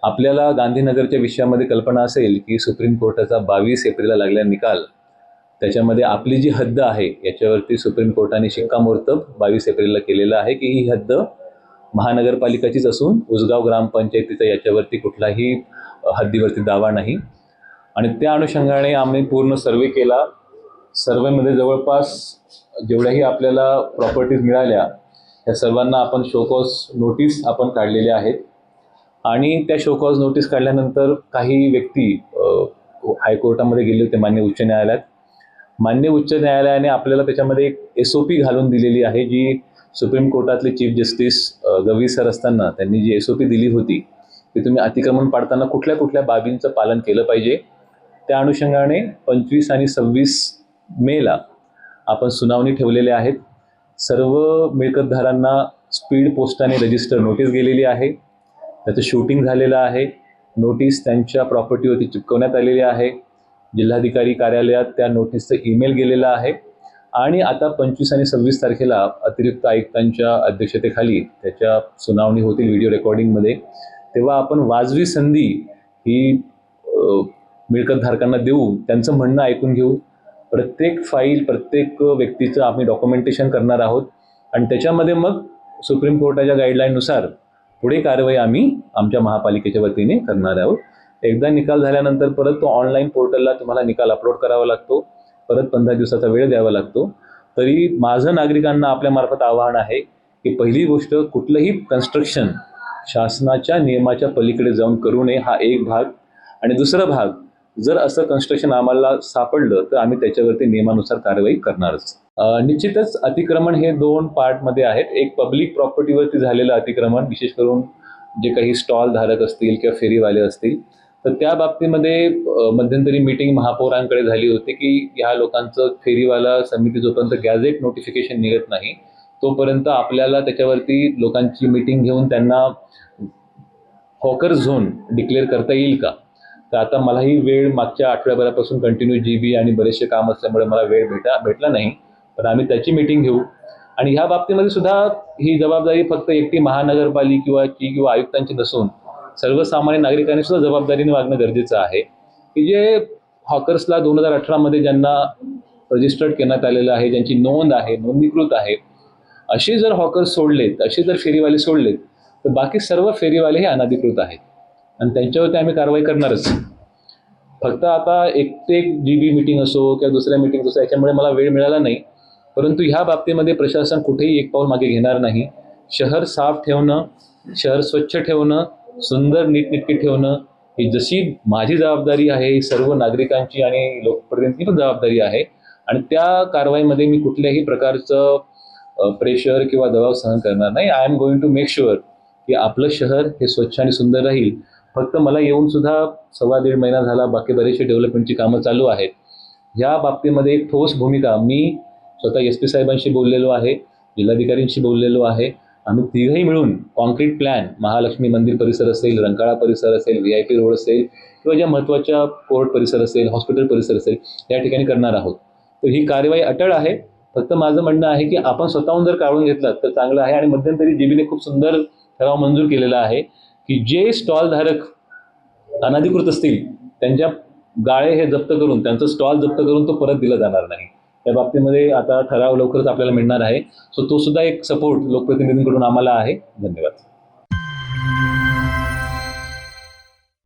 आपल्याला गांधीनगरच्या विषयामध्ये कल्पना असेल की सुप्रीम कोर्टाचा 22 एप्रिलला लागलेला निकाल, त्याच्यामध्ये आपली जी हद्द आहे याच्यावरती सुप्रीम कोर्टाने शिक्कामोर्तब 22 एप्रिलला केलेलं आहे की ही हद्द महानगरपालिकाचीच असून उसगाव ग्रामपंचायतीचा याच्यावरती कुठलाही हद्दीवरती दावा नाही. आणि त्या अनुषंगाने आम्ही पूर्ण सर्वे केला. सर्वेमध्ये जवळपास जेवढ्याही आपल्याला प्रॉपर्टीज मिळाल्या त्या सर्वांना आपण शोकॉज नोटीस आपण काढलेल्या आहेत. आणि त्या शोकॉज नोटीस काढल्यानंतर काही व्यक्ती हायकोर्टामध्ये गेले होते, मान्य उच्च न्यायालयात. मान्य उच्च न्यायालयाने आपल्याला त्याच्यामध्ये एक SOP घालून दिलेली आहे, जी सुप्रीम कोर्टातले चीफ जस्टिस गवई सर असताना त्यांनी जी SOP दिली होती की तुम्ही अतिक्रमण पाडताना कुठल्या कुठल्या बाबींचं पालन केलं पाहिजे. त्या अनुषंगाने 25 आणि 26 मेला आपण सुनावणी ठेवलेल्या आहेत. सर्व मिळकतदारांना स्पीड पोस्टाने रजिस्टर नोटीस गेलेली आहे. त्याचं शूटिंग झालेलं आहे. नोटीस त्यांच्या प्रॉपर्टीवरती चिपकवण्यात आलेली आहे. जिल्हाधिकारी कार्यालयात त्या नोटीसचं ईमेल गेलेलं आहे. आणि आता 25 आणि 26 तारखेला अतिरिक्त आयुक्तांच्या अध्यक्षतेखाली त्याच्या सुनावणी होतील व्हिडिओ रेकॉर्डिंगमध्ये. तेव्हा आपण वाजवी संधी ही मिळकतधारकांना देऊ, त्यांचं म्हणणं ऐकून घेऊ. प्रत्येक फाईल, प्रत्येक व्यक्तीचं आम्ही डॉक्युमेंटेशन करणार आहोत आणि त्याच्यामध्ये मग सुप्रीम कोर्टाच्या गाईडलाईननुसार पुढे कारवाई आम्ही आमच्या महापालिकेच्या वतीने करणार आहोत. एकदा निकाल झाल्यानंतर परत तो ऑनलाईन पोर्टलला तुम्हाला निकाल अपलोड करावा लागतो. परत 15 दिवसाचा वेळ द्यावा लागतो. तरी माझं नागरिकांना आपल्यामार्फत आवाहन आहे की पहिली गोष्ट, कुठलंही कन्स्ट्रक्शन शासनाच्या नियमाच्या पलीकडे जाऊन करू नये, हा एक भाग. आणि दुसरा भाग, जर असं कन्स्ट्रक्शन आम्हाला सापडलं तर आम्ही त्याच्यावरती नियमानुसार कारवाई करणारच. निश्चितच अतिक्रमण हे 2 पार्टमध्ये आहेत. एक पब्लिक प्रॉपर्टीवरती झालेलं अतिक्रमण, विशेष करून जे काही स्टॉल धारक असतील किंवा फेरीवाले असतील, तर त्या बाबतीमध्ये मध्यंतरी मीटिंग महापौरांकडे झाली होती की ह्या लोकांचं फेरीवाला समिती जोपर्यंत गॅझेट नोटिफिकेशन निघत नाही तोपर्यंत आपल्याला त्याच्यावरती लोकांची मीटिंग घेऊन त्यांना हॉकर झोन डिक्लेअर करता येईल का. तर आता मलाही वेळ मागच्या आठवड्याभरापासून कंटिन्यू GB आणि बरेचसे काम असल्यामुळे मला वेळ भेटला नाही. पण आम्ही त्याची मीटिंग घेऊ. आणि ह्या बाबतीमध्ये सुद्धा ही जबाबदारी फक्त एकटी महानगरपालिकेची किंवा आयुक्तांची नसून सर्वसामान्य नागरिकांनी सुद्धा जबाबदारीने वागणं गरजेचं आहे. की जे हॉकर्सला 2018 मध्ये ज्यांना रजिस्टर्ड करण्यात आलेलं आहे, ज्यांची नोंद आहे, नोंदणीकृत आहे, असे जर हॉकर्स सोडलेत, असे जर फेरीवाले सोडलेत, तर बाकी सर्व फेरीवाले हे अनधिकृत आहेत आणि त्यांच्यावरती आम्ही कारवाई करणारच. फक्त आता एक GB मीटिंग असो किंवा दुसऱ्या मीटिंग असो याच्यामुळे मला वेळ मिळाला नाही. परंतु ह्या बाबतीमध्ये प्रशासन कुठेही एक पाऊल मागे घेणार नाही. शहर साफ ठेवणं, शहर स्वच्छ ठेवणं, सुंदर नीटनेटके ठेवणं ही जशी माझी जबाबदारी आहे, सर्व नागरिकांची आणि लोकप्रतिनिधींची पण जबाबदारी आहे. आणि त्या कारवाईमध्ये मी कुठल्याही प्रकारचं प्रेशर किंवा दबाव सहन करणार नाही. I am going to make sure की आपलं शहर हे स्वच्छ आणि सुंदर राहील. फक्त मला येऊन सुद्धा 1.25 महिना झाला, बाकी बरेचसे डेव्हलपमेंटची कामं चालू आहेत. ह्या बाबतीमध्ये एक ठोस भूमिका मी स्वतः SP साहेबांशी बोललेलो आहे, जिल्हाधिकाऱ्यांशी बोललेलो आहे. आम्ही तिघही मिळून कॉन्क्रीट प्लॅन, महालक्ष्मी मंदिर परिसर असेल, रंकाळा परिसर असेल, VIP रोड असेल किंवा ज्या महत्त्वाच्या कोर्ट परिसर असेल, हॉस्पिटल परिसर असेल, या ठिकाणी करणार आहोत. तर ही कारवाई अटळ आहे. फक्त माझं म्हणणं आहे की आपण स्वतःहून जर काढून घेतलं तर चांगलं आहे. आणि मध्यंतरी JBने खूप सुंदर ठराव मंजूर केलेला आहे की जे स्टॉल धारक अनधिकृत असतील त्यांच्या गाळे हे जप्त करून, त्यांचं स्टॉल जप्त करून तो परत दिला जाणार नाही. त्या बाबतीमध्ये आता ठराव लवकरच आपल्याला मिळणार आहे. सो तो सुद्धा एक सपोर्ट लोकप्रतिनिधींकडून आम्हाला आहे. धन्यवाद.